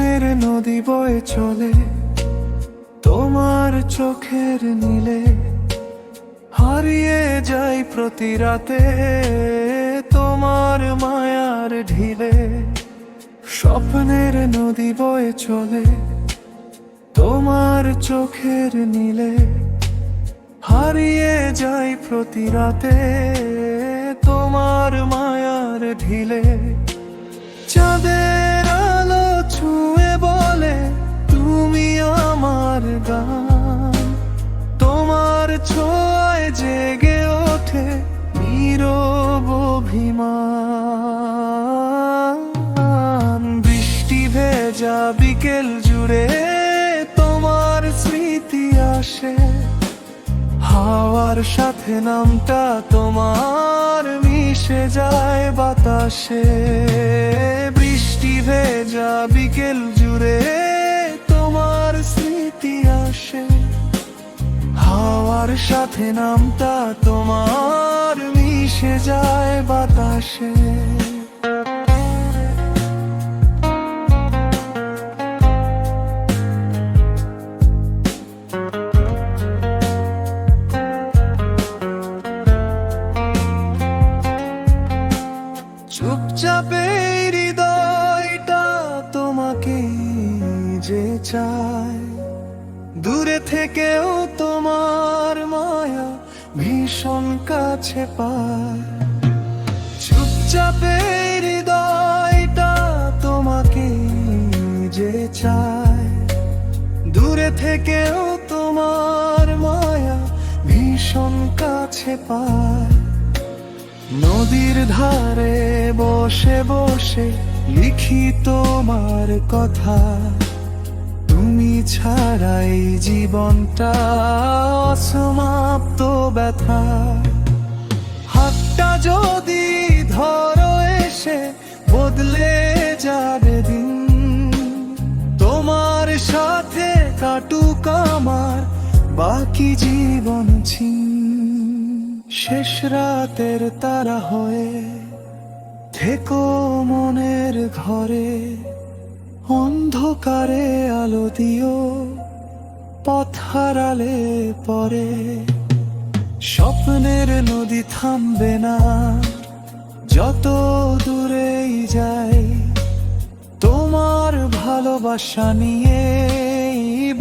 স্বপ্নের নদী বয়ে চলে তোমার চোখের নীলে, হারিয়ে যাই প্রতি রাতে তোমার মায়ার ঢিলে। স্বপ্নের নদী বয়ে চলে তোমার চোখের নীলে, হারিয়ে যাই প্রতি রাতে তোমার মায়ার ঢিলে। চাঁদের আলো ছুঁয়ে বলে তুমি আমার গান, তোমার ছোঁয়ায় জেগে ওঠে নীরব অভিমান। বৃষ্টি ভেজা বিকেল জুড়ে তোমার স্মৃতি আসে, হাওয়ার সাথে নামটা তোমার মিশে যায় বাতাসে। বৃষ্টি ভেজা বিকেল জুড়ে তোমার স্মৃতি আসে, হাওয়ার সাথে নামটা তোমার মিশে যায় বাতাসে। চুপচাপে হৃদয়টা তোমাকে যে চায়, দূরে থেকেও তোমার মায়া ভীষণ কাছে পায়। চুপচাপে হৃদয়টা তোমাকে যে চায়, দূরে থেকেও তোমার মায়া ভীষণ কাছে পায়। নদীর ধারে বসে বসে লিখি তোমার কথা, তুমি ছাড়াই জীবনটা অসমাপ্ত ব্যথা। হাতটা যদি ধরো এসে বদলে যাবে দিন, তোমার সাথে কাটুক আমার বাকি জীবন ছিন। শেষ রাতের তারা হয়ে থেকো মনের ঘরে, অন্ধকারে আলো দিও পথ হারালে পরে। স্বপ্নের নদী থামবে না যত দূরেই যাই, তোমার ভালোবাসা নিয়ে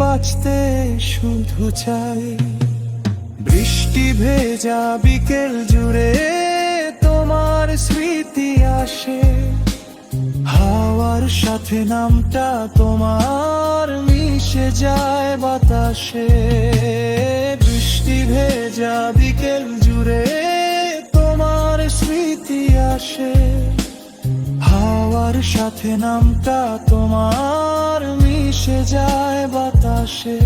বাঁচতে শুধু চাই। বৃষ্টি ভেজা বিকেল জুড়ে তোমার স্মৃতি আসে, হাওয়ার সাথে নামটা তোমার মিশে যায় বাতাসে। বৃষ্টি ভেজা বিকেল জুড়ে তোমার স্মৃতি আসে, হাওয়ার সাথে নামটা তোমার মিশে যায় বাতাসে।